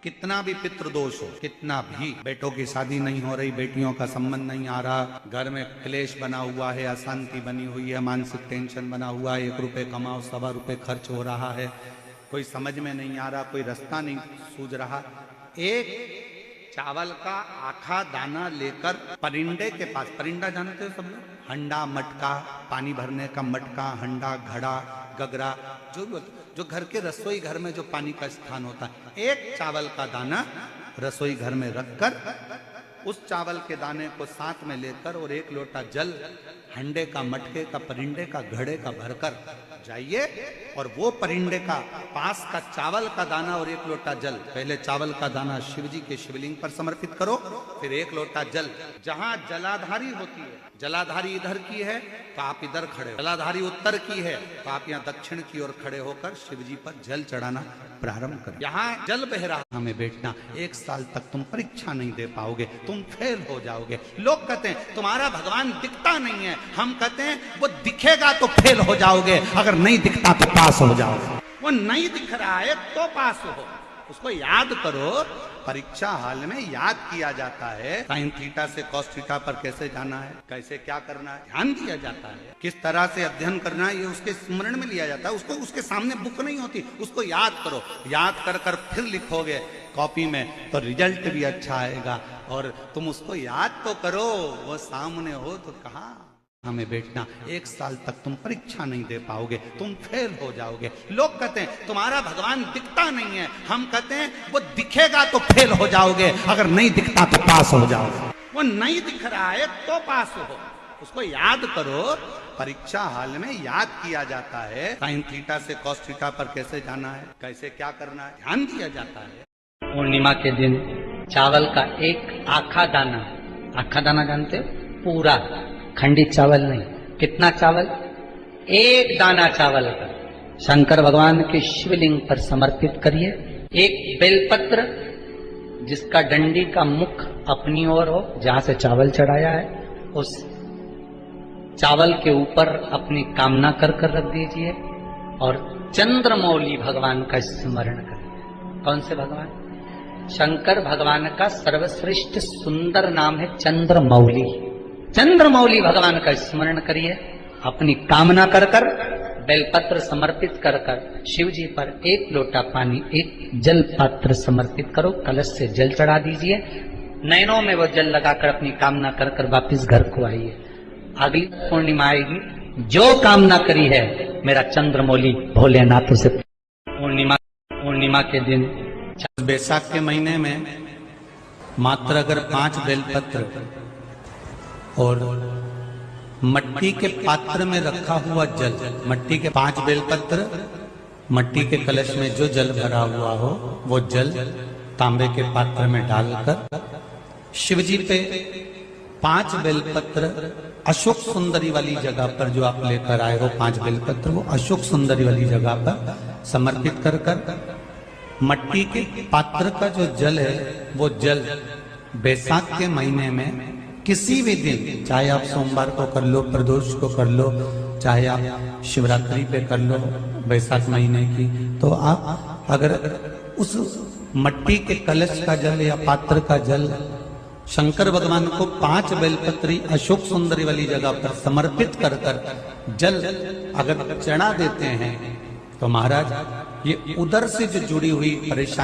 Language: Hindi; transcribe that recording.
कितना भी पितृदोष हो, कितना भी, बेटों की शादी नहीं हो रही, बेटियों का संबंध नहीं आ रहा, घर में क्लेश बना हुआ है, अशांति बनी हुई है, मानसिक टेंशन बना हुआ है, 1 रुपए कमाओ 1.25 रुपए खर्च हो रहा है, कोई समझ में नहीं आ रहा, कोई रास्ता नहीं सूझ रहा, एक चावल का आखा दाना लेकर परिंदे के पास, परिंदा जानते हो सब लोग, हंडा मटका, पानी भरने का मटका, हंडा घड़ा गगरा, जो घर के रसोई घर में जो पानी का स्थान होता है, एक चावल का दाना रसोई घर में रखकर उस चावल के दाने को साथ में लेकर और 1 लोटा जल हंडे का, मटके का, परिंदे का, घड़े का भरकर जाइए और वो परिंदे का पास का चावल का दाना और 1 लोटा जल, पहले चावल का दाना शिव जी के शिवलिंग पर समर्पित करो, फिर 1 लोटा जल, जहां जलाधारी होती है, जलाधारी इधर की है तो आप इधर खड़े हो, जलाधारी उत्तर की है तो आप यहाँ दक्षिण की ओर खड़े होकर शिव जी पर जल चढ़ाना प्रारंभ करें। यहाँ जल बह रहा में बैठना, 1 साल तक तुम परीक्षा नहीं दे पाओगे, तुम फेल हो जाओगे। लोग कहते हैं तुम्हारा भगवान दिखता नहीं है, हम कहते हैं वो दिखेगा तो फेल हो जाओगे, अगर नहीं दिखता तो पास हो जाओगे। वो नहीं दिख रहा है तो पास हो, उसको याद करो। परीक्षा हाल में याद किया जाता है, साइन थीटा से कॉस थीटा पर कैसे जाना है, कैसे क्या करना है, ध्यान दिया जाता है, किस तरह से अध्ययन करना है, ये उसके स्मरण में लिया जाता है। उसको उसके सामने बुक नहीं होती, उसको याद करो, याद कर कर फिर लिखोगे कॉपी में तो रिजल्ट भी अच्छा आएगा। और तुम उसको याद तो करो, वो सामने हो तो कहा हमें बैठना, 1 साल तक तुम परीक्षा नहीं दे पाओगे, तुम फेल हो जाओगे। लोग कहते हैं तुम्हारा भगवान दिखता नहीं है, हम कहते हैं वो दिखेगा तो फेल हो जाओगे, अगर नहीं दिखता तो पास हो जाओगे। वो नहीं दिख रहा है तो पास हो, उसको याद करो। परीक्षा हाल में याद किया जाता है, साइन थीटा से कॉस थीटा पर कैसे जाना है, कैसे क्या करना है, ध्यान दिया जाता है। पूर्णिमा के दिन चावल का एक आखा दाना जानते हो, पूरा खंडित चावल नहीं, कितना चावल, 1 दाना चावल का शंकर भगवान के शिवलिंग पर समर्पित करिए। 1 बेलपत्र जिसका डंडी का मुख अपनी ओर हो, जहां से चावल चढ़ाया है, उस चावल के ऊपर अपनी कामना कर रख दीजिए और चंद्रमौली भगवान का स्मरण करिए। कौन से भगवान? शंकर भगवान का सर्वश्रेष्ठ सुंदर नाम है चंद्रमौली। चंद्रमौली भगवान का स्मरण करिए, अपनी कामना कर बेलपत्र समर्पित कर शिव जी पर 1 लोटा पानी, 1 जल पात्र समर्पित करो, कलश से जल चढ़ा दीजिए, नयनों में वो जल लगाकर अपनी कामना कर वापिस घर को आइए। अगली पूर्णिमा आएगी, जो कामना करी है मेरा चंद्रमौली भोलेनाथ से। पूर्णिमा के दिन बैसाख के महीने में मात्र अगर 5 बेलपत्र और मट्टी के पात्र में रखा हुआ जल, मट्टी के 5 बेलपत्र, मट्टी के कलश में जो जल भरा हुआ हो वो जल तांबे के पात्र में डालकर शिव जी पे 5 बेलपत्र अशोक सुंदरी वाली जगह पर जो आप लेकर आए हो, 5 बेलपत्र वो अशोक सुंदरी वाली जगह पर समर्पित कर मट्टी के पात्र का जो जल है वो जल बैसाख के महीने में किसी भी दिन, चाहे आप सोमवार को कर लो, प्रदोष को कर लो, चाहे आप शिवरात्रि पे कर लो बैसाख महीने की, तो आप अगर उस मट्टी के कलश का जल या पात्र का जल शंकर भगवान को 5 बेलपत्री अशोक सुंदरी वाली जगह पर समर्पित कर जल अगर चढ़ा देते हैं तो महाराज ये उधर से जो जुड़ी हुई परेशानी